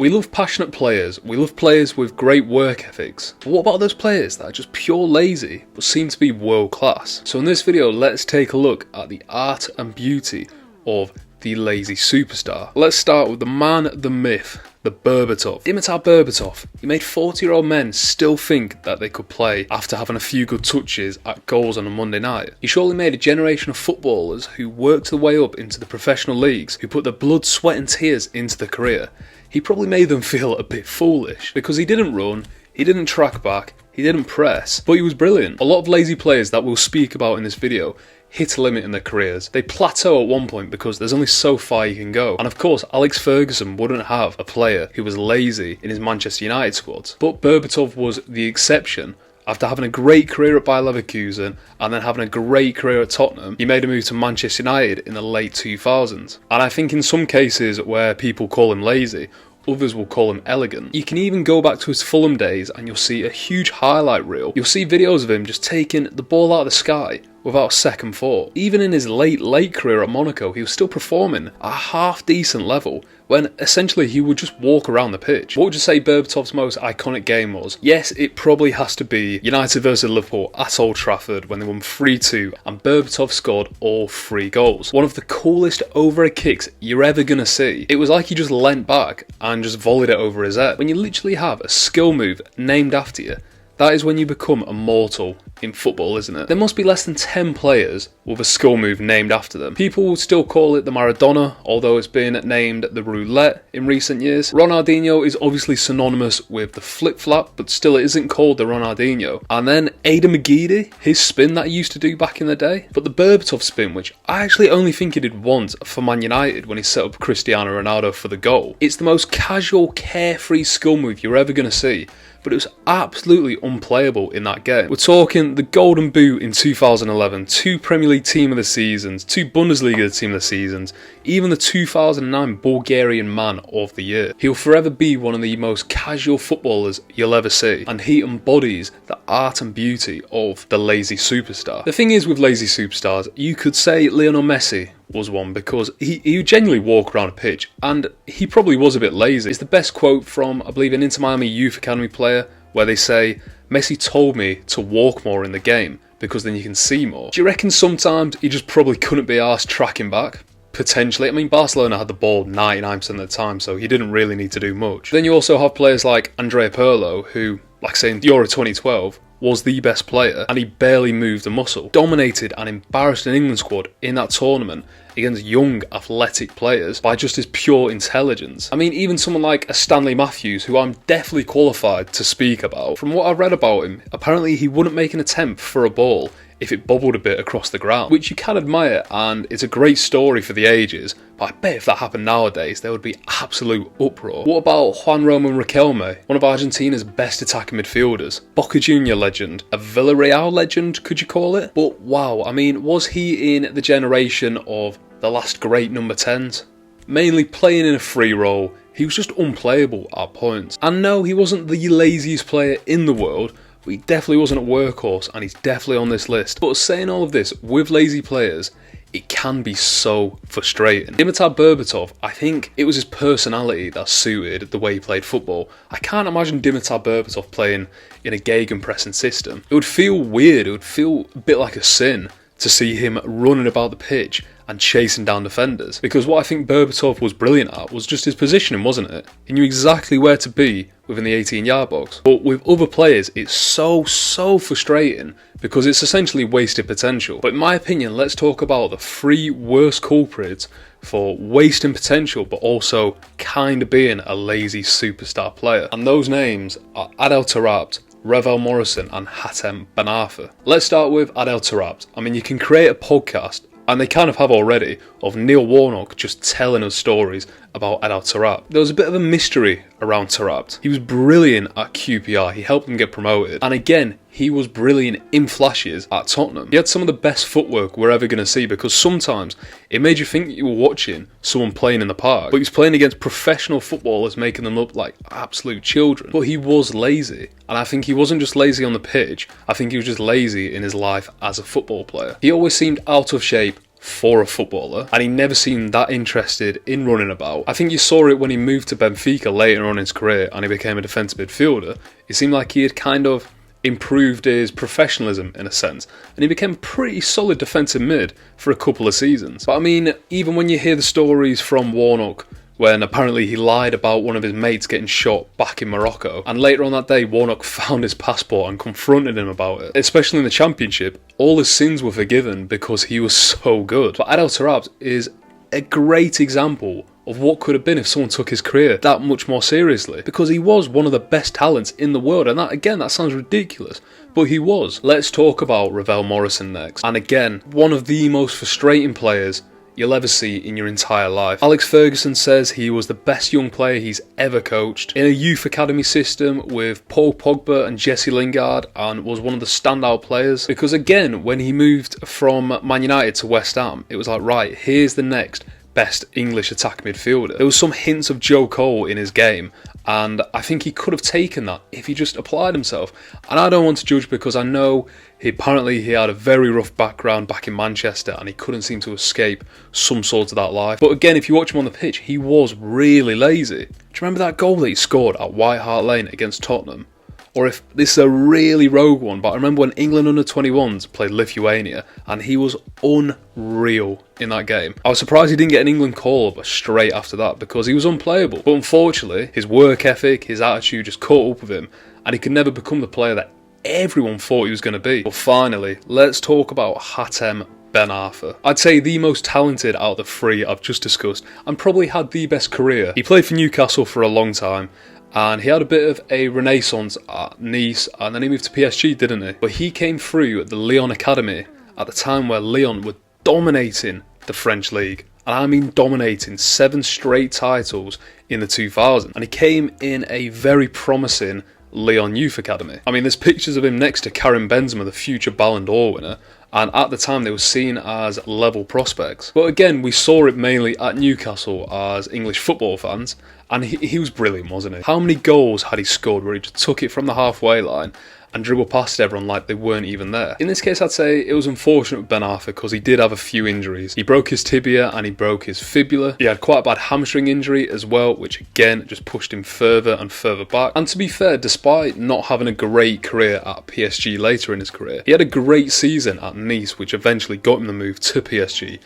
We love passionate players, we love players with great work ethics, but what about those players that are just pure lazy but seem to be world class? So in this video, let's take a look at the art and beauty of the lazy superstar. Let's start with the man, the myth, the Berbatov. Dimitar Berbatov. He made 40-year-old men still think that they could play after having a few good touches at goals on a Monday night. He surely made a generation of footballers who worked their way up into the professional leagues, who put their blood, sweat and tears into their career. He probably made them feel a bit foolish because he didn't run, he didn't track back, he didn't press, but he was brilliant. A lot of lazy players that we'll speak about in this video hit a limit in their careers. They plateau at one point because there's only so far you can go. And of course, Alex Ferguson wouldn't have a player who was lazy in his Manchester United squad. But Berbatov was the exception. After having a great career at Bayer Leverkusen and then having a great career at Tottenham, he made a move to Manchester United in the late 2000s. And I think in some cases where people call him lazy, others will call him elegant. You can even go back to his Fulham days and you'll see a huge highlight reel. You'll see videos of him just taking the ball out of the sky without a second thought. Even in his late career at Monaco, he was still performing at a half decent level when essentially he would just walk around the pitch. What would you say Berbatov's most iconic game was? Yes, it probably has to be United versus Liverpool at Old Trafford when they won 3-2 and Berbatov scored all 3 goals. One of the coolest overhead kicks you're ever gonna see. It was like he just leant back and just volleyed it over his head. When you literally have a skill move named after you, that is when you become immortal in football, isn't it? There must be less than 10 players with a skill move named after them. People will still call it the Maradona, although it's been named the roulette in recent years. Ronaldinho is obviously synonymous with the flip-flap, but still it isn't called the Ronaldinho. And then Aiden McGeady, his spin that he used to do back in the day. But the Berbatov spin, which I actually only think he did once for Man United when he set up Cristiano Ronaldo for the goal. It's the most casual, carefree skill move you're ever going to see, but it was absolutely unplayable in that game. We're talking the Golden Boot in 2011, 2 Premier League Team of the Seasons, 2 Bundesliga Team of the Seasons, even the 2009 Bulgarian Man of the Year. He'll forever be one of the most casual footballers you'll ever see, and he embodies the art and beauty of the lazy superstar. The thing is with lazy superstars, you could say Lionel Messi was one because he would genuinely walk around a pitch and he probably was a bit lazy. It's the best quote from, I believe, an Inter Miami Youth Academy player where they say, Messi told me to walk more in the game because then you can see more. Do you reckon sometimes he just probably couldn't be arsed tracking back? Potentially. I mean, Barcelona had the ball 99% of the time, so he didn't really need to do much. Then you also have players like Andrea Pirlo, who, like say in Euro 2012, was the best player and he barely moved a muscle. Dominated and embarrassed an England squad in that tournament against young athletic players by just his pure intelligence. I mean, even someone like a Stanley Matthews, who I'm definitely qualified to speak about. From what I read about him, apparently he wouldn't make an attempt for a ball if it bobbled a bit across the ground, which you can admire, and it's a great story for the ages, but I bet if that happened nowadays, there would be absolute uproar. What about Juan Roman Riquelme, one of Argentina's best attacking midfielders, Boca Junior legend, a Villarreal legend, could you call it? But wow, I mean, was he in the generation of the last great number 10s? Mainly playing in a free role, he was just unplayable at points. And no, he wasn't the laziest player in the world, but he definitely wasn't a workhorse, and he's definitely on this list. But saying all of this, with lazy players, it can be so frustrating. Dimitar Berbatov, I think it was his personality that suited the way he played football. I can't imagine Dimitar Berbatov playing in a gegenpressing system. It would feel weird, it would feel a bit like a sin to see him running about the pitch and chasing down defenders. Because what I think Berbatov was brilliant at was just his positioning, wasn't it? He knew exactly where to be within the 18-yard box. But with other players, it's so frustrating because it's essentially wasted potential. But in my opinion, let's talk about the 3 worst culprits for wasting potential but also kind of being a lazy superstar player. And those names are Adel Taarabt, Revel Morrison and Hatem Ben Arfa. Let's start with Adel Taarabt. I mean, you can create a podcast, and they kind of have already, of Neil Warnock just telling us stories about Adel Taarabt. There was a bit of a mystery around Taarabt. He was brilliant at QPR, he helped them get promoted, and again, he was brilliant in flashes at Tottenham. He had some of the best footwork we're ever going to see, because sometimes it made you think that you were watching someone playing in the park, but he was playing against professional footballers, making them look like absolute children. But he was lazy, and I think he wasn't just lazy on the pitch, I think he was just lazy in his life as a football player. He always seemed out of shape, for a footballer, and he never seemed that interested in running about. I think you saw it when he moved to Benfica later on in his career and he became a defensive midfielder. It seemed like he had kind of improved his professionalism in a sense, and he became a pretty solid defensive mid for a couple of seasons. But I mean, even when you hear the stories from Warnock, when apparently he lied about one of his mates getting shot back in Morocco, and later on that day Warnock found his passport and confronted him about it, especially in the Championship, all his sins were forgiven because he was so good. But Adel Taarabt is a great example of what could have been if someone took his career that much more seriously, because he was one of the best talents in the world, and that, again, that sounds ridiculous, but he was. Let's talk about Ravel Morrison next, and again, one of the most frustrating players you'll ever see in your entire life. Alex Ferguson says he was the best young player he's ever coached in a youth academy system with Paul Pogba and Jesse Lingard, and was one of the standout players because, again, when he moved from Man United to West Ham, it was like, right, here's the next best English attack midfielder. There was some hints of Joe Cole in his game, and I think he could have taken that if he just applied himself. And I don't want to judge because I know he had a very rough background back in Manchester and he couldn't seem to escape some sort of that life. But again, if you watch him on the pitch, he was really lazy. Do you remember that goal that he scored at White Hart Lane against Tottenham? Or if this is a really rogue one, but I remember when England under-21s played Lithuania and he was unreal in that game. I was surprised he didn't get an England call-up straight after that because he was unplayable. But unfortunately, his work ethic, his attitude just caught up with him and he could never become the player that everyone thought he was going to be. But finally, let's talk about Hatem Ben Arfa. I'd say the most talented out of the three I've just discussed and probably had the best career. He played for Newcastle for a long time, and he had a bit of a renaissance at Nice, and then he moved to PSG, didn't he? But he came through at the Lyon Academy at the time where Lyon were dominating the French league. And I mean dominating, 7 straight titles in the 2000s. And he came in a very promising Lyon Youth Academy. I mean, there's pictures of him next to Karim Benzema, the future Ballon d'Or winner, and at the time they were seen as level prospects. But again, we saw it mainly at Newcastle as English football fans, and he was brilliant, wasn't he? How many goals had he scored where he just took it from the halfway line and dribbled past everyone like they weren't even there? In this case, I'd say it was unfortunate with Ben Arfa because he did have a few injuries. He broke his tibia and he broke his fibula. He had quite a bad hamstring injury as well, which again just pushed him further and further back. And to be fair, despite not having a great career at PSG later in his career, he had a great season at Nice, which eventually got him the move to PSG.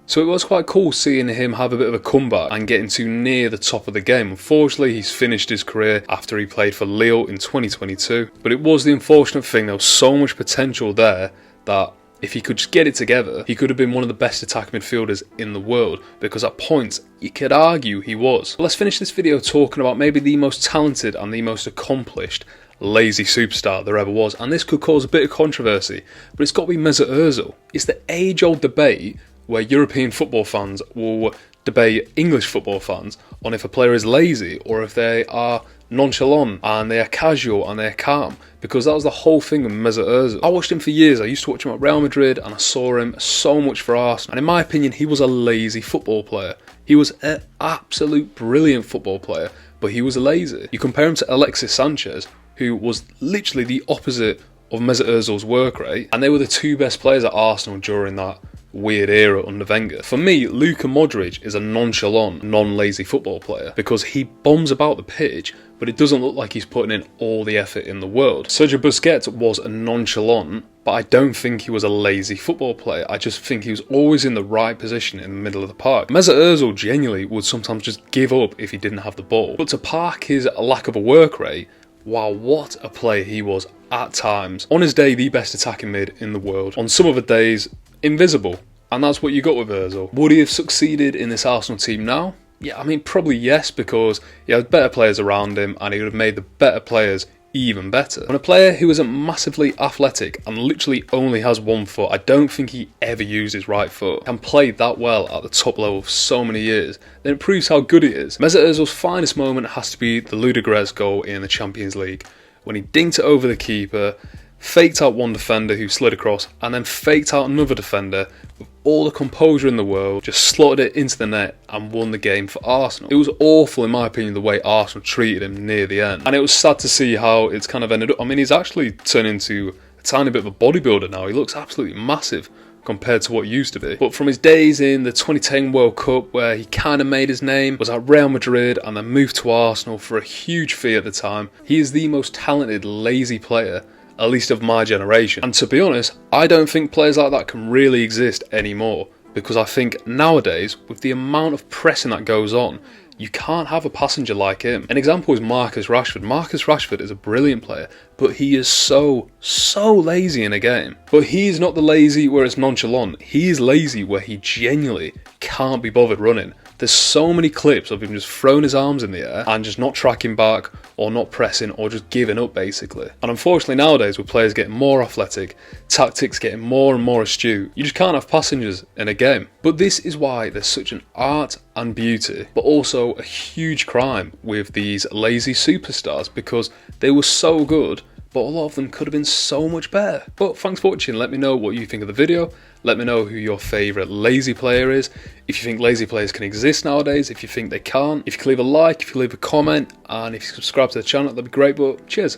So it was quite cool seeing him have a bit of a comeback and getting to near the top of the game. Unfortunately, he's finished his career after he played for Lille in 2022. But it was the unfortunate thing, there was so much potential there that if he could just get it together, he could have been one of the best attacking midfielders in the world, because at points, you could argue he was. But let's finish this video talking about maybe the most talented and the most accomplished lazy superstar there ever was. And this could cause a bit of controversy, but it's got to be Mesut Özil. It's the age-old debate where European football fans will debate English football fans on if a player is lazy or if they are nonchalant and they are casual and they are calm, because that was the whole thing with Mesut Ozil. I watched him for years. I used to watch him at Real Madrid and I saw him so much for Arsenal, and in my opinion he was a lazy football player. He was an absolute brilliant football player, but he was lazy. You compare him to Alexis Sanchez, who was literally the opposite of Mesut Ozil's work rate, and they were the two best players at Arsenal during that weird era under Wenger. For me, Luka Modric is a nonchalant, non-lazy football player because he bombs about the pitch, but it doesn't look like he's putting in all the effort in the world. Sergio Busquets was a nonchalant, but I don't think he was a lazy football player. I just think he was always in the right position in the middle of the park. Mesut Ozil genuinely would sometimes just give up if he didn't have the ball. But to park his lack of a work rate, wow, what a player he was at times. On his day, the best attacking mid in the world. On some other days, invisible. And that's what you got with Ozil. Would he have succeeded in this Arsenal team now? Yeah, I mean, probably yes, because he had better players around him and he would have made the better players even better. When a player who isn't massively athletic and literally only has one foot, I don't think he ever used his right foot, can play that well at the top level for so many years, then it proves how good he is. Mesut Ozil's finest moment has to be the Ludogorets goal in the Champions League, when he dinked it over the keeper, faked out one defender who slid across, and then faked out another defender with all the composure in the world, just slotted it into the net and won the game for Arsenal. It was awful, in my opinion, the way Arsenal treated him near the end. And it was sad to see how it's kind of ended up. I mean, he's actually turned into a tiny bit of a bodybuilder now. He looks absolutely massive compared to what it used to be. But from his days in the 2010 World Cup, where he kind of made his name, was at Real Madrid and then moved to Arsenal for a huge fee at the time, he is the most talented, lazy player, at least of my generation. And to be honest, I don't think players like that can really exist anymore, because I think nowadays, with the amount of pressing that goes on, you can't have a passenger like him. An example is Marcus Rashford. Marcus Rashford is a brilliant player, but he is so lazy in a game. But he's not the lazy where it's nonchalant. He is lazy where he genuinely can't be bothered running. There's so many clips of him just throwing his arms in the air and just not tracking back or not pressing or just giving up basically. And unfortunately nowadays, with players getting more athletic, tactics getting more and more astute, you just can't have passengers in a game. But this is why there's such an art and beauty, but also a huge crime with these lazy superstars, because they were so good, but a lot of them could have been so much better. But thanks for watching. Let me know what you think of the video. Let me know who your favourite lazy player is. If you think lazy players can exist nowadays, if you think they can't. If you can leave a like, if you leave a comment, and if you subscribe to the channel, that'd be great. But cheers.